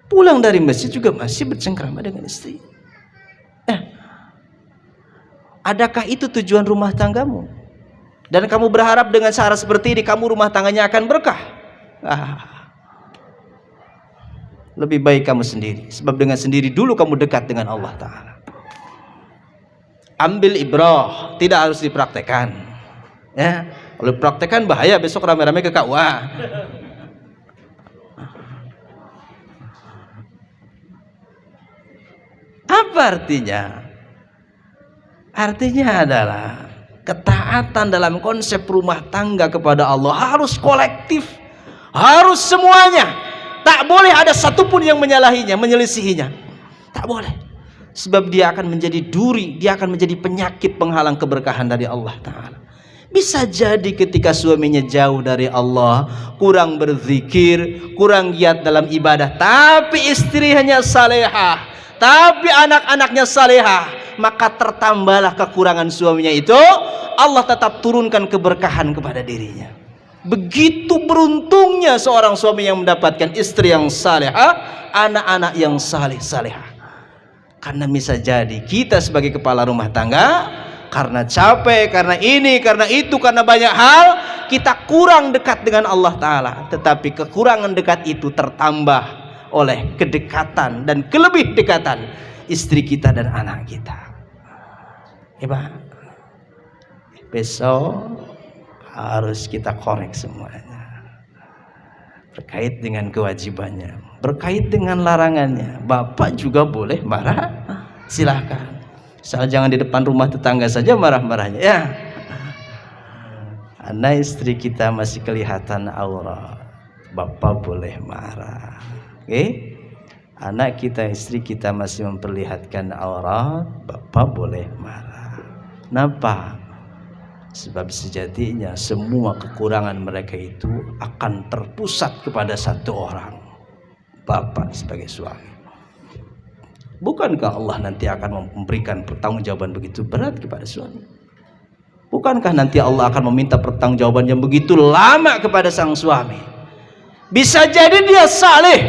Pulang dari masjid juga masih bercengkrama dengan istri. Adakah itu tujuan rumah tanggamu? Dan kamu berharap dengan cara seperti ini kamu rumah tangganya akan berkah? Lebih baik kamu sendiri, sebab dengan sendiri dulu kamu dekat dengan Allah Ta'ala. Ambil ibrah, tidak harus dipraktekkan, ya. Kalau dipraktekkan bahaya, besok rame-rame ke KUA. Apa artinya? Artinya adalah ketaatan dalam konsep rumah tangga kepada Allah harus kolektif, harus semuanya. Tak boleh ada satupun yang menyalahinya, menyelisihinya. Tak boleh. Sebab dia akan menjadi duri, dia akan menjadi penyakit penghalang keberkahan dari Allah Ta'ala. Bisa jadi ketika suaminya jauh dari Allah, kurang berzikir, kurang giat dalam ibadah, tapi istrinya salehah, tapi anak-anaknya salehah, maka tertambahlah kekurangan suaminya itu, Allah tetap turunkan keberkahan kepada dirinya. Begitu beruntungnya seorang suami yang mendapatkan istri yang salehah, anak-anak yang saleh-salehah. Karena bisa jadi kita sebagai kepala rumah tangga, karena capek, karena ini, karena itu, karena banyak hal, kita kurang dekat dengan Allah Ta'ala. Tetapi kekurangan dekat itu tertambah oleh kedekatan dan kelebih dekatan istri kita dan anak kita. Pak, besok harus kita korek semuanya berkait dengan kewajibannya, berkait dengan larangannya. Bapak juga boleh marah, silahkan. Asal jangan di depan rumah tetangga saja marah-marahnya ya. Anak istri kita masih kelihatan aurat, bapak boleh marah. Oke? Anak kita, istri kita masih memperlihatkan aurat, bapak boleh marah. Kenapa? Sebab sejatinya semua kekurangan mereka itu akan terpusat kepada satu orang, bapak sebagai suami. Bukankah Allah nanti akan memberikan pertanggungjawaban begitu berat kepada suami? Bukankah nanti Allah akan meminta pertanggungjawaban yang begitu lama kepada sang suami? Bisa jadi dia saleh,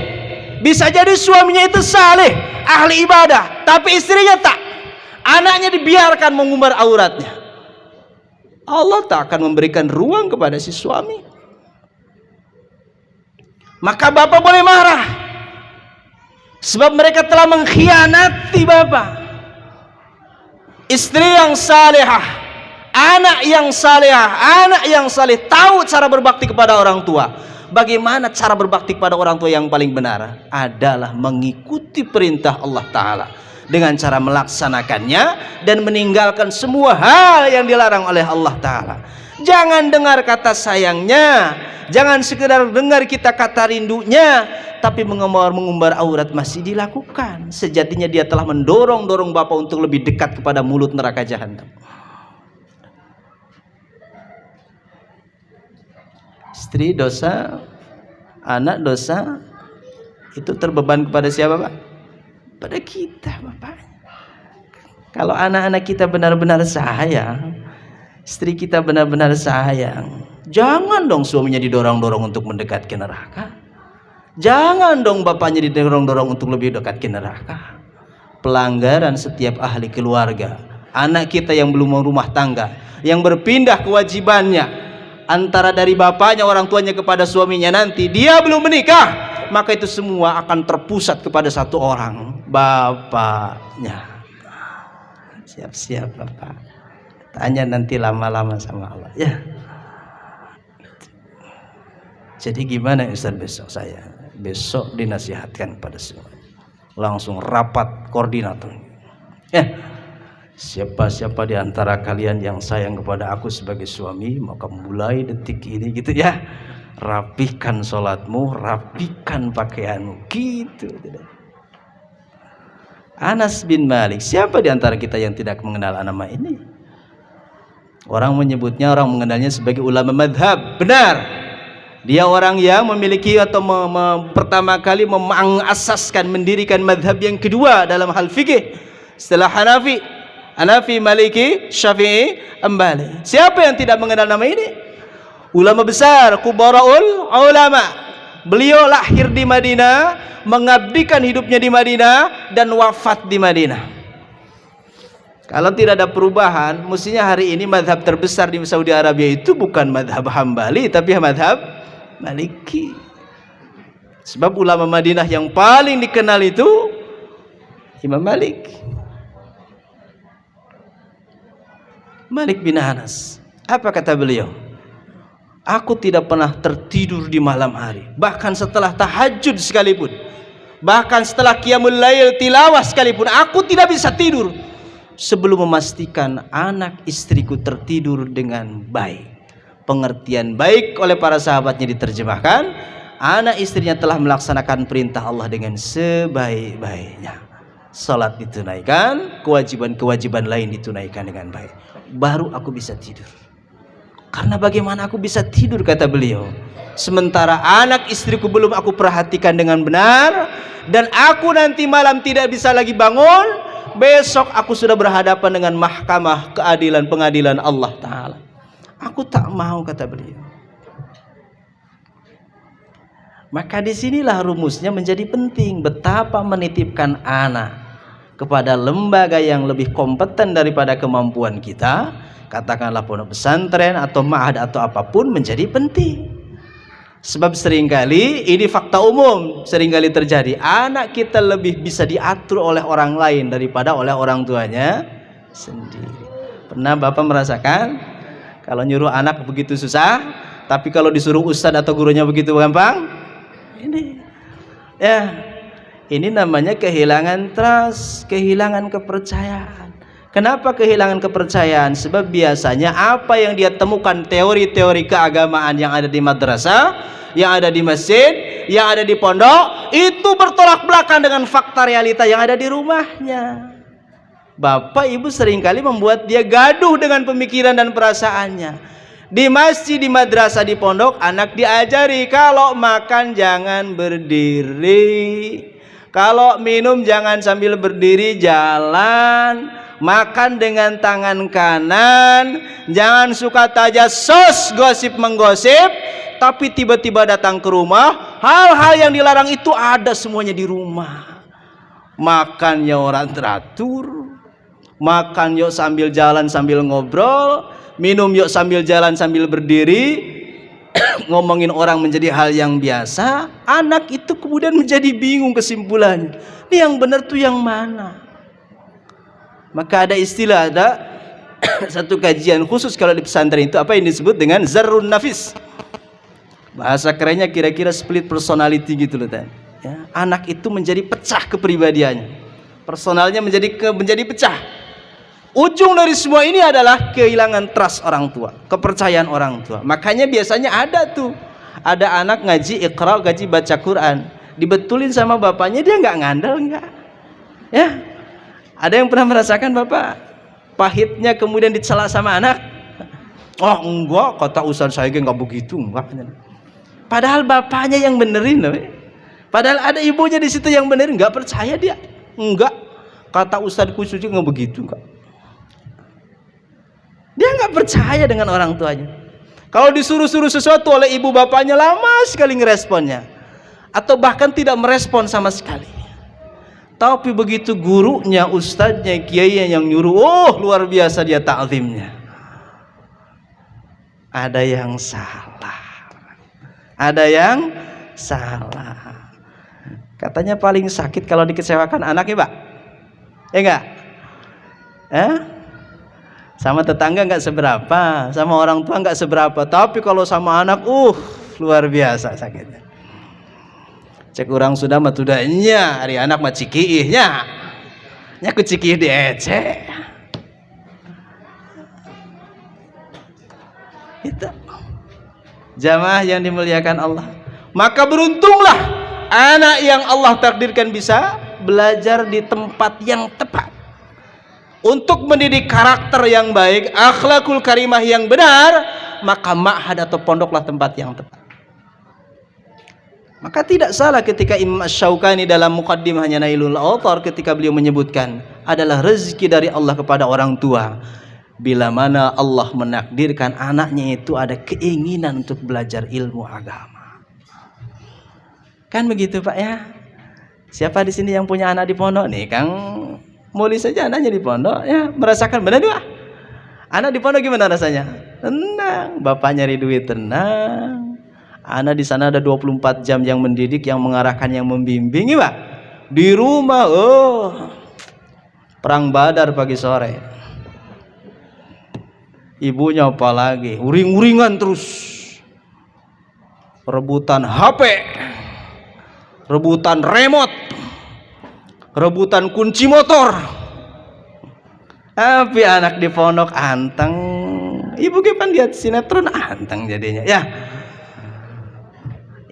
bisa jadi suaminya itu saleh, ahli ibadah, tapi istrinya tak. Anaknya dibiarkan mengumbar auratnya. Allah tak akan memberikan ruang kepada si suami. Maka bapak boleh marah, sebab mereka telah mengkhianati bapak. Istri yang salehah, anak yang salehah, anak yang saleh tahu cara berbakti kepada orang tua. Bagaimana cara berbakti kepada orang tua yang paling benar? Adalah mengikuti perintah Allah Ta'ala dengan cara melaksanakannya dan meninggalkan semua hal yang dilarang oleh Allah Ta'ala. Jangan dengar kata sayangnya, jangan sekedar dengar kita kata rindunya, tapi mengumbar aurat masih dilakukan. Sejatinya dia telah mendorong bapak untuk lebih dekat kepada mulut neraka jahanam. Istri dosa, anak dosa, itu terbeban kepada siapa, Pak? Pada kita, Bapak. Kalau anak-anak kita benar-benar sayang, istri kita benar-benar sayang, jangan dong suaminya didorong-dorong untuk mendekat ke neraka. Jangan dong bapaknya didorong-dorong untuk lebih dekat ke neraka. Pelanggaran setiap ahli keluarga, anak kita yang belum rumah tangga, yang berpindah kewajibannya antara dari bapaknya, orang tuanya kepada suaminya, nanti dia belum menikah, maka itu semua akan terpusat kepada satu orang, bapaknya. Siap-siap bapak, tanya nanti lama-lama sama Allah ya. Jadi gimana Ustaz besok? Saya besok dinasihatkan pada semua, langsung rapat koordinator ya. Siapa-siapa di antara kalian yang sayang kepada aku sebagai suami, maka mulai detik ini gitu ya, rapikan sholatmu, rapikan pakaianmu gitu. Anas bin Malik, siapa di antara kita yang tidak mengenal nama ini? Orang menyebutnya, orang mengenalnya sebagai ulama madhab. Benar, dia orang yang memiliki atau pertama kali mengasaskan, mendirikan madhab yang kedua dalam hal fikih setelah Hanafi, Maliki, Syafi'i, Ambali. Siapa yang tidak mengenal nama ini? Ulama besar, kubaraul ulama. Beliau lahir di Madinah, mengabdikan hidupnya di Madinah, dan wafat di Madinah. Kalau tidak ada perubahan, mestinya hari ini madhab terbesar di Saudi Arabia itu bukan madhab Hambali, tapi madhab Maliki. Sebab ulama Madinah yang paling dikenal itu Imam Malik. Malik bin Anas, apa kata beliau? Aku tidak pernah tertidur di malam hari, bahkan setelah tahajud sekalipun, bahkan setelah qiyamul lail tilawah sekalipun, aku tidak bisa tidur sebelum memastikan anak istriku tertidur dengan baik. Pengertian baik oleh para sahabatnya diterjemahkan, anak istrinya telah melaksanakan perintah Allah dengan sebaik-baiknya. Salat ditunaikan, kewajiban-kewajiban lain ditunaikan dengan baik, baru aku bisa tidur. Karena bagaimana aku bisa tidur, kata beliau, sementara anak istriku belum aku perhatikan dengan benar, dan aku nanti malam tidak bisa lagi bangun, besok aku sudah berhadapan dengan mahkamah keadilan, pengadilan Allah Ta'ala. Aku tak mau, kata beliau. Maka disinilah rumusnya menjadi penting, betapa menitipkan anak kepada lembaga yang lebih kompeten daripada kemampuan kita, katakanlah pondok pesantren atau ma'had atau apapun, menjadi penting. Sebab seringkali ini fakta umum, seringkali terjadi anak kita lebih bisa diatur oleh orang lain daripada oleh orang tuanya sendiri. Pernah Bapak merasakan kalau nyuruh anak begitu susah, tapi kalau disuruh ustadz atau gurunya begitu gampang? Ini ya, ini namanya kehilangan trust, kehilangan kepercayaan. Kenapa kehilangan kepercayaan? Sebab biasanya apa yang dia temukan teori-teori keagamaan yang ada di madrasah, yang ada di masjid, yang ada di pondok, itu bertolak belakang dengan fakta realita yang ada di rumahnya. Bapak ibu seringkali membuat dia gaduh dengan pemikiran dan perasaannya. Di masjid, di madrasah, di pondok, anak diajari kalau makan jangan berdiri, kalau minum jangan sambil berdiri, jalan, makan dengan tangan kanan, jangan suka tajassus, gosip menggosip. Tapi tiba-tiba datang ke rumah, hal-hal yang dilarang itu ada semuanya di rumah. Makannya orang teratur, makan yuk sambil jalan sambil ngobrol, minum yuk sambil jalan sambil berdiri, ngomongin orang menjadi hal yang biasa. Anak itu kemudian menjadi bingung kesimpulannya, ini yang benar tuh yang mana? Maka ada istilah, ada satu kajian khusus kalau di pesantren itu apa yang disebut dengan zarrun nafis. Bahasa kerennya kira-kira split personality gitu loh ya. Anak itu menjadi pecah kepribadiannya, personalnya menjadi pecah. Ujung dari semua ini adalah kehilangan trust orang tua, kepercayaan orang tua. Makanya biasanya ada anak ngaji Iqra, ngaji baca Quran, dibetulin sama bapaknya, dia nggak ngandel, nggak ya. Ada yang pernah merasakan bapak pahitnya kemudian dicela sama anak? Oh enggak, kata ustaz saya nggak begitu, enggak. Padahal bapaknya yang benerin loh. Padahal ada ibunya di situ yang benerin, nggak percaya dia. Enggak, kata ustadku suci nggak begitu, enggak. Dia nggak percaya dengan orang tuanya. Kalau disuruh-suruh sesuatu oleh ibu bapaknya lama sekali ngeresponnya, atau bahkan tidak merespon sama sekali. Tapi begitu gurunya, ustadznya, kiainya yang nyuruh, oh luar biasa dia ta'zimnya. Ada yang salah. Ada yang salah. Katanya paling sakit kalau dikecewakan anak ya Pak? Ya enggak? Sama tetangga enggak seberapa, sama orang tua enggak seberapa, tapi kalau sama anak luar biasa sakitnya. Cek orang sudah mah tudanya hari anak mah cikiihnya nyaku cikih di ece itu. Jamaah yang dimuliakan Allah, maka beruntunglah anak yang Allah takdirkan bisa belajar di tempat yang tepat untuk mendidik karakter yang baik, akhlakul karimah yang benar. Maka ma'had atau pondoklah tempat yang tepat. Maka tidak salah ketika Imam Asy-Syaukani dalam muqaddimahnya Nailul Awtar ketika beliau menyebutkan adalah rezeki dari Allah kepada orang tua. Bila mana Allah menakdirkan anaknya itu ada keinginan untuk belajar ilmu agama. Kan begitu Pak ya? Siapa di sini yang punya anak di pondok nih? Kang Muli saja anaknya di pondok ya, merasakan benar dua. Anak di pondok gimana rasanya? Tenang, bapak nyari duit tenang. Anak di sana ada 24 jam yang mendidik, yang mengarahkan, yang membimbing, ya Pak. Di rumah, perang badar pagi sore. Ibunya apalagi uring-uringan terus, rebutan HP, rebutan remote, rebutan kunci motor. Tapi anak di pondok anteng. Ibu kapan lihat sinetron anteng jadinya ya.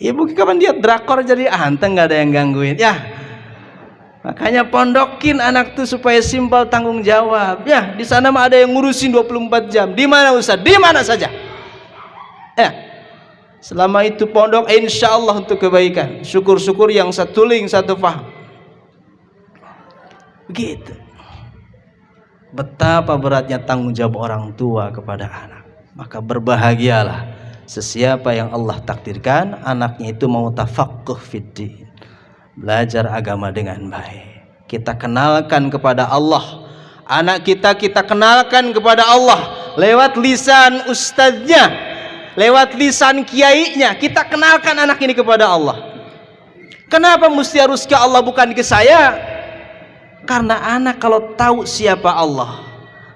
Ibu kapan lihat drakor jadi anteng, nggak ada yang gangguin ya. Makanya pondokin anak tuh supaya simpel tanggung jawab ya. Di sana mah ada yang ngurusin 24 jam. Di mana Ustaz? Di mana saja ya. Selama itu pondok insya Allah untuk kebaikan. Syukur-syukur yang satu link satu paham. Begitu. Betapa beratnya tanggung jawab orang tua kepada anak. Maka berbahagialah sesiapa yang Allah takdirkan anaknya itu mau tafaqquh fiddin, belajar agama dengan baik. Kita kenalkan kepada Allah anak kita, kita kenalkan kepada Allah lewat lisan ustadznya, lewat lisan kiainya kita kenalkan anak ini kepada Allah. Kenapa mesti harus ke Allah bukan ke saya? Karena anak kalau tahu siapa Allah,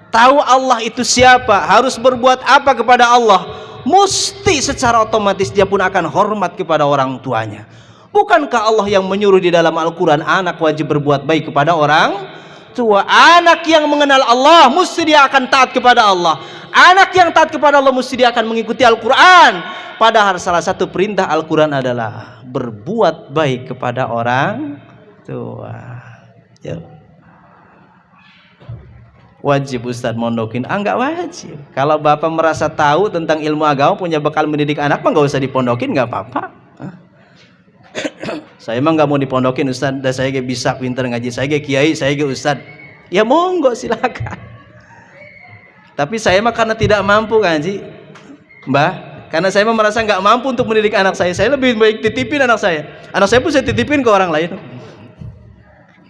tahu Allah itu siapa, harus berbuat apa kepada Allah, mesti secara otomatis dia pun akan hormat kepada orang tuanya. Bukankah Allah yang menyuruh di dalam Al-Quran anak wajib berbuat baik kepada orang tua? Anak yang mengenal Allah mesti dia akan taat kepada Allah. Anak yang taat kepada Allah mesti dia akan mengikuti Al-Quran. Padahal salah satu perintah Al-Quran adalah berbuat baik kepada orang tua. Ya. Wajib Ustadz mondokin? Enggak wajib. Kalau bapak merasa tahu tentang ilmu agama, punya bekal mendidik anak, mah nggak usah dipondokin, nggak apa-apa. Saya emang nggak mau dipondokin Ustadz, dan saya bisa pinter ngaji, saya kiai, saya Ustadz. Ya monggo silakan. Tapi saya mah karena tidak mampu ngaji, Mbah. Karena saya mah merasa nggak mampu untuk mendidik anak saya lebih baik titipin anak saya. Anak saya pun saya titipin ke orang lain.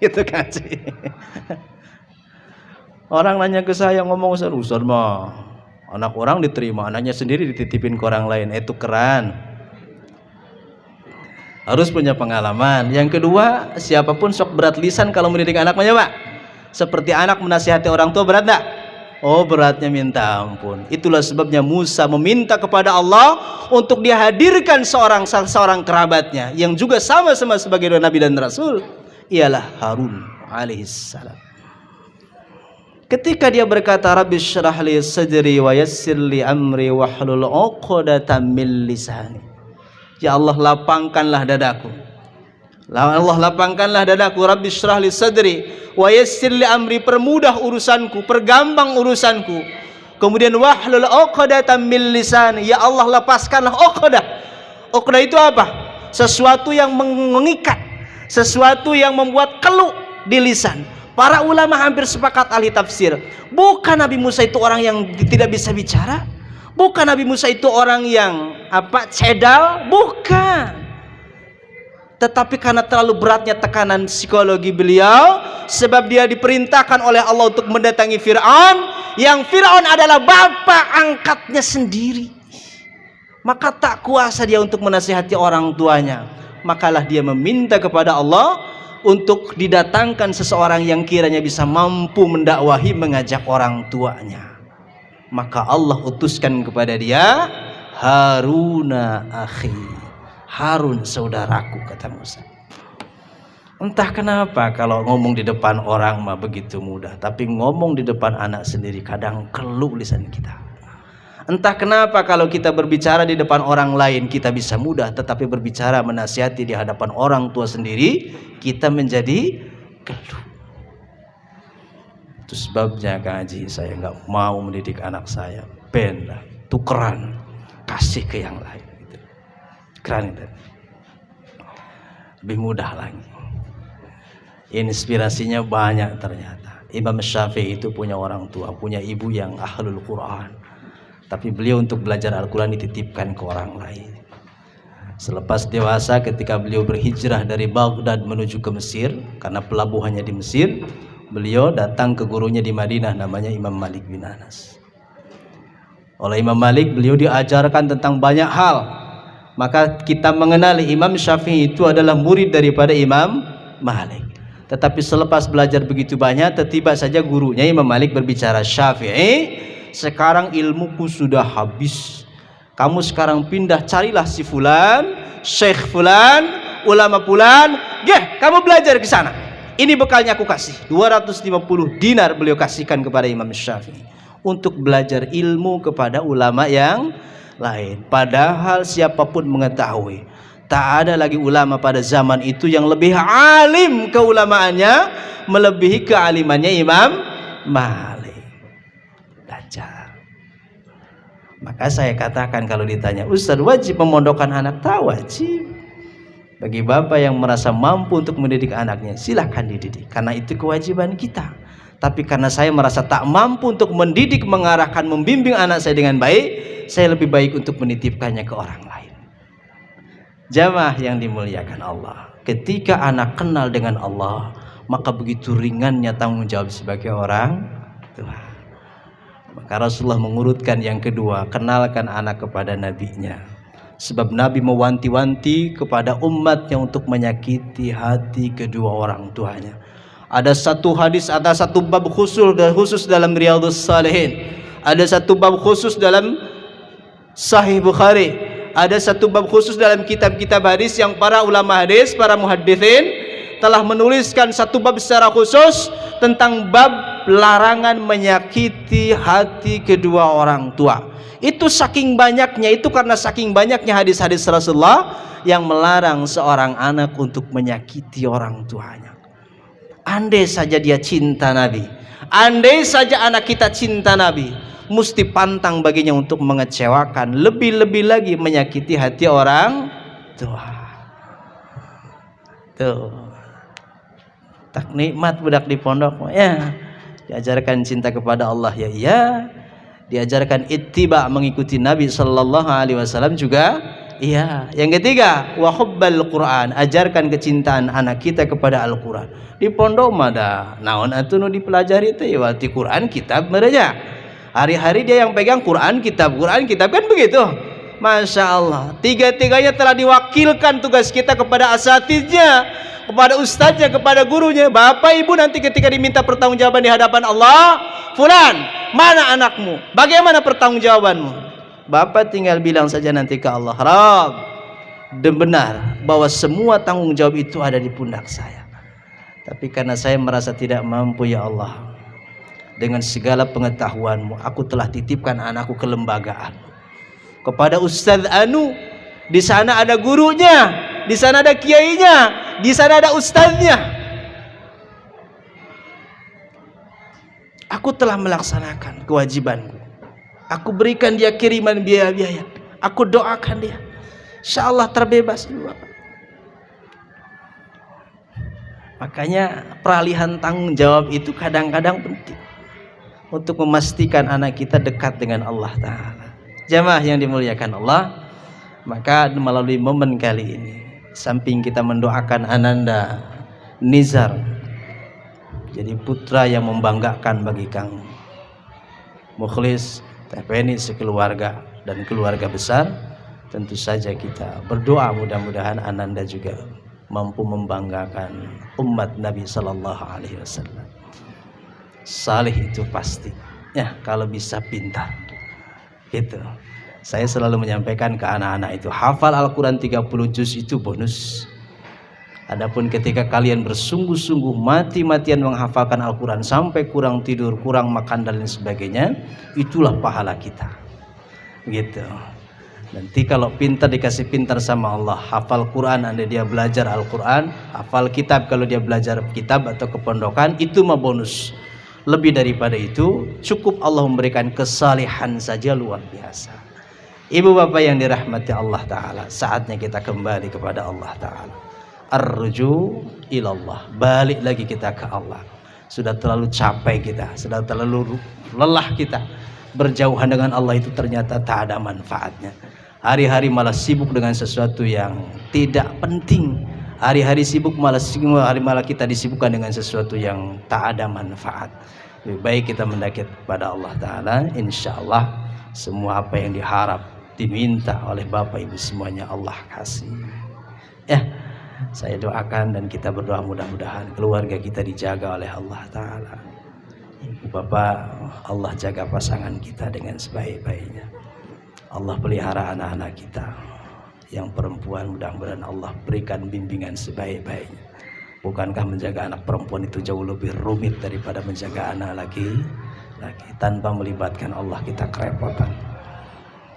Gitu kan sih. Orang nanya ke saya, ngomong Ustadz mah anak orang diterima, anaknya sendiri dititipin ke orang lain. Itu keren. Harus punya pengalaman. Yang kedua, siapapun sok berat lisan kalau mendidik anaknya, Pak. Seperti anak menasihati orang tua, berat enggak? Oh, beratnya minta ampun. Itulah sebabnya Musa meminta kepada Allah untuk dihadirkan seorang kerabatnya yang juga sama-sama sebagai nabi dan rasul, ialah Harun alaihissalam. Ketika dia berkata, Rabbi syrah li sadri wa yassir li amri wahlul 'uqdatam min lisani. Ya Allah, lapangkanlah dadaku. Allah, lapangkanlah dadaku. Rabbi syrah li sadri wa yassir li amri, permudah urusanku, pergampang urusanku. Kemudian wahlul 'uqdatam min lisani. Ya Allah, lepaskanlah uqdah. Uqdah itu apa? Sesuatu yang mengikat, sesuatu yang membuat keluh di lisan. Para ulama hampir sepakat, ahli tafsir, bukan Nabi Musa itu orang yang tidak bisa bicara, bukan Nabi Musa itu orang yang cedal, bukan. Tetapi karena terlalu beratnya tekanan psikologi beliau, sebab dia diperintahkan oleh Allah untuk mendatangi Fir'aun, yang Fir'aun adalah bapak angkatnya sendiri. Maka tak kuasa dia untuk menasihati orang tuanya. Makalah dia meminta kepada Allah untuk didatangkan seseorang yang kiranya bisa mampu mendakwahi, mengajak orang tuanya. Maka Allah utuskan kepada dia, Haruna akhi, Harun saudaraku, kata Musa. Entah kenapa kalau ngomong di depan orang mah begitu mudah, tapi ngomong di depan anak sendiri kadang keluh lisan kita. Entah kenapa kalau kita berbicara di depan orang lain kita bisa mudah, tetapi berbicara menasihati di hadapan orang tua sendiri kita menjadi keluh. Itu sebabnya Kang Haji, saya nggak mau mendidik anak saya, lah, tukeran, kasih ke yang lain gitu. Keren itu. Lebih mudah lagi. Inspirasinya banyak ternyata. Imam Syafi'i itu punya orang tua, punya ibu yang ahlul Quran. Tapi beliau untuk belajar Al-Quran dititipkan ke orang lain. Selepas dewasa, ketika beliau berhijrah dari Baghdad menuju ke Mesir, karena pelabuhannya di Mesir, beliau datang ke gurunya di Madinah, namanya Imam Malik bin Anas. Oleh Imam Malik, beliau diajarkan tentang banyak hal. Maka kita mengenali Imam Syafi'i itu adalah murid daripada Imam Malik. Tetapi selepas belajar begitu banyak, tiba saja gurunya Imam Malik berbicara, Syafi'i, sekarang ilmuku sudah habis. Kamu sekarang pindah, carilah si fulan, syekh fulan, ulama fulan. Kamu belajar ke sana. Ini bekalnya aku kasih. 250 dinar beliau kasihkan kepada Imam Syafi'i untuk belajar ilmu kepada ulama yang lain. Padahal siapapun mengetahui, tak ada lagi ulama pada zaman itu yang lebih alim keulamaannya melebihi kealimannya Imam Malik. Maka saya katakan kalau ditanya, Ustaz wajib memondokkan anak? Tak wajib. Bagi bapak yang merasa mampu untuk mendidik anaknya, silahkan dididik, karena itu kewajiban kita. Tapi karena saya merasa tak mampu untuk mendidik, mengarahkan, membimbing anak saya dengan baik, saya lebih baik untuk menitipkannya ke orang lain. Jamaah yang dimuliakan Allah, ketika anak kenal dengan Allah, maka begitu ringannya tanggung jawab sebagai orang tua. Maka Rasulullah mengurutkan yang kedua, kenalkan anak kepada nabinya. Sebab Nabi mewanti-wanti kepada umatnya untuk menyakiti hati kedua orang tuanya. Ada satu hadis, ada satu bab khusus dalam Riyadhus Shalihin. Ada satu bab khusus dalam Sahih Bukhari. Ada satu bab khusus dalam kitab-kitab hadis yang para ulama hadis, para muhadditsin telah menuliskan satu bab secara khusus tentang bab larangan menyakiti hati kedua orang tua. Itu saking banyaknya, itu karena saking banyaknya hadis-hadis Rasulullah yang melarang seorang anak untuk menyakiti orang tuanya. Andai saja dia cinta Nabi, andai saja anak kita cinta Nabi, mesti pantang baginya untuk mengecewakan, lebih-lebih lagi menyakiti hati orang tua. Tuh, tak nikmat budak di pondok ya. Diajarkan cinta kepada Allah ya iya, diajarkan ittiba mengikuti Nabi sallallahu alaihi wasallam juga iya. Yang ketiga, wa hubbal Quran, ajarkan kecintaan anak kita kepada Al-Quran. Di pondok mada naon atuh nu dipelajari teh ya ti Quran kitab merenya. Hari-hari dia yang pegang Quran kitab kan begitu. Masya Allah, tiga-tiganya telah diwakilkan tugas kita kepada asatidnya, kepada ustadznya, kepada gurunya. Bapak ibu nanti ketika diminta pertanggungjawaban di hadapan Allah, fulan, mana anakmu? Bagaimana pertanggungjawabanmu? Bapak tinggal bilang saja nanti ke Allah, Rabb, dan benar bahwa semua tanggung jawab itu ada di pundak saya. Tapi karena saya merasa tidak mampu ya Allah, dengan segala pengetahuanmu, aku telah titipkan anakku ke lembagaan, kepada Ustadz Anu. Di sana ada gurunya, di sana ada kiainya, di sana ada ustadznya. Aku telah melaksanakan kewajibanku. Aku berikan dia kiriman biaya-biaya. Aku doakan dia, insya Allah terbebas. Makanya peralihan tanggung jawab itu kadang-kadang penting untuk memastikan anak kita dekat dengan Allah Ta'ala. Jamaah yang dimuliakan Allah, maka melalui momen kali ini, samping kita mendoakan Ananda Nizar jadi putra yang membanggakan bagi Kang Mukhlis, Teh Penny, sekeluarga dan keluarga besar, tentu saja kita berdoa mudah-mudahan Ananda juga mampu membanggakan umat Nabi Sallallahu Alaihi Wasallam. Salih itu pasti ya, kalau bisa pintar gitu. Saya selalu menyampaikan ke anak-anak itu, hafal Al-Quran 30 juz itu bonus. Adapun ketika kalian bersungguh-sungguh mati-matian menghafalkan Al-Quran sampai kurang tidur, kurang makan dan lain sebagainya, itulah pahala kita gitu. Nanti kalau pintar dikasih pintar sama Allah, hafal Quran, andai dia belajar Al-Quran, hafal kitab kalau dia belajar kitab atau kepondokan, itu mah bonus. Lebih daripada itu, cukup Allah memberikan kesalehan saja luar biasa. Ibu bapak yang dirahmati Allah Ta'ala, saatnya kita kembali kepada Allah Ta'ala. Arruju ilallah, balik lagi kita ke Allah. Sudah terlalu capek kita, sudah terlalu lelah kita. Berjauhan dengan Allah itu ternyata tak ada manfaatnya. Hari-hari malah sibuk dengan sesuatu yang tidak penting. Hari-hari sibuk malah kita disibukkan dengan sesuatu yang tak ada manfaat. Lebih baik kita mendekat kepada Allah Ta'ala. Insya Allah semua apa yang diharap, diminta oleh Bapak Ibu semuanya Allah kasih. Ya, saya doakan dan kita berdoa mudah-mudahan keluarga kita dijaga oleh Allah Ta'ala. Ibu Bapak, Allah jaga pasangan kita dengan sebaik-baiknya. Allah pelihara anak-anak kita yang perempuan, mudah-mudahan Allah berikan bimbingan sebaik-baiknya. Bukankah menjaga anak perempuan itu jauh lebih rumit daripada menjaga anak laki-laki? Tanpa melibatkan Allah kita kerepotan.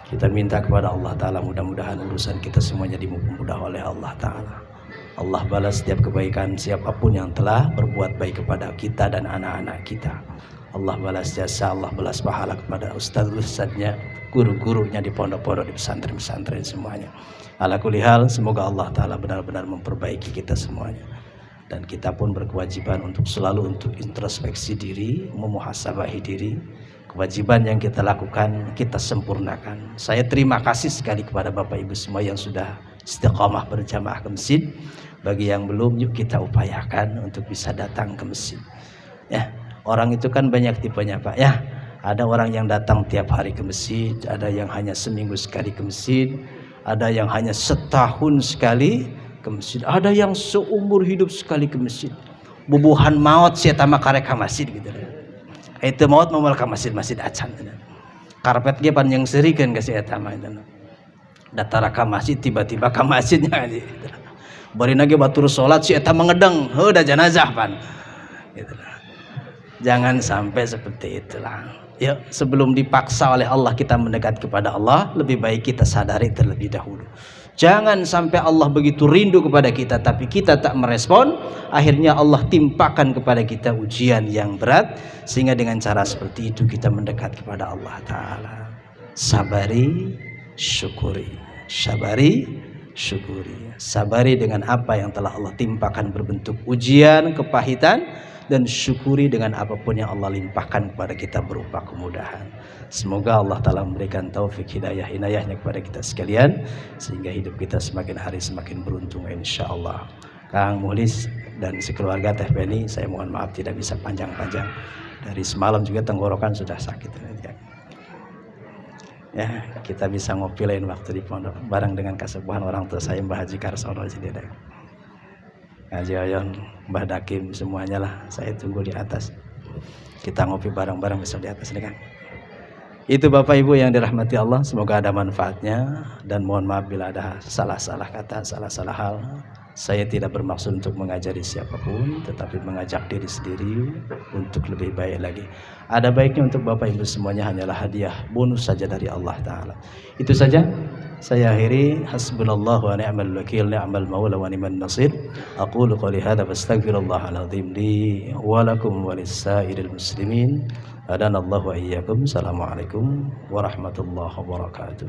Kita minta kepada Allah Ta'ala mudah-mudahan urusan kita semuanya dimudah oleh Allah Ta'ala. Allah balas setiap kebaikan siapapun yang telah berbuat baik kepada kita dan anak-anak kita. Allah balas jasa, Allah balas pahala kepada ustadz-ustadznya, guru-gurunya di pondok-pondok, di pesantren-pesantren semuanya. Ala kulli hal, semoga Allah Ta'ala benar-benar memperbaiki kita semuanya. Dan kita pun berkewajiban untuk selalu untuk introspeksi diri, memuhasabahi diri. Kewajiban yang kita lakukan, kita sempurnakan. Saya terima kasih sekali kepada Bapak Ibu semua yang sudah istiqamah berjamaah ke masjid. Bagi yang belum, yuk kita upayakan untuk bisa datang ke masjid. Ya, orang itu kan banyak tipenya Pak. Ya, Ada orang yang datang tiap hari ke masjid, ada yang hanya seminggu sekali ke masjid, ada yang hanya setahun sekali ke masjid, ada yang seumur hidup sekali ke masjid. Bubuhan maut sia tama karek ka masjid gitu. Itu maut mau ka masjid acan. Karpet ge pan yang serikeun ka sia tama itu. Datara ka masjid tiba-tiba ka masjidnya gitu. Barina ge batur salat si eta mangedeng, heuh da jenazah pan. Gitu. Jangan sampai seperti itulah. Ya, sebelum dipaksa oleh Allah kita mendekat kepada Allah, lebih baik kita sadari terlebih dahulu. Jangan sampai Allah begitu rindu kepada kita tapi kita tak merespon, akhirnya Allah timpakan kepada kita ujian yang berat, sehingga dengan cara seperti itu kita mendekat kepada Allah Ta'ala. Sabari, syukuri. Sabari, syukuri. Sabari dengan apa yang telah Allah timpakan berbentuk ujian, kepahitan, dan syukuri dengan apapun yang Allah limpahkan kepada kita berupa kemudahan. Semoga Allah Ta'ala memberikan taufik hidayah inayahnya kepada kita sekalian, sehingga hidup kita semakin hari semakin beruntung insyaallah. Kang Muhlis dan sekeluarga Teh Beni, saya mohon maaf tidak bisa panjang-panjang. Dari semalam juga tenggorokan sudah sakit. Ya, kita bisa ngopi lain waktu di pondok bareng dengan kasepuhan orang tua saya Mbah Haji Karsono Sidere. Haji Oyon, Mbah Dakim, semuanya lah. Saya tunggu di atas. Kita ngopi bareng-bareng besok di atas nih kan. Itu Bapak Ibu yang dirahmati Allah, semoga ada manfaatnya, dan mohon maaf bila ada salah-salah kata, salah-salah hal. Saya tidak bermaksud untuk mengajari siapapun, tetapi mengajak diri sendiri untuk lebih baik lagi. Ada baiknya untuk Bapak Ibu semuanya hanyalah hadiah bonus saja dari Allah Ta'ala. Itu saja. Saya akhiri, hasbunallahu wa ni'mal wakil, ni'mal maula wa ni'man nasir. Aqulu qouli hadza fastaghfirullahal azim li wa lakum wa lissairil muslimin. Hadanallahu wa iyyakum. Assalamualaikum warahmatullahi wabarakatuh.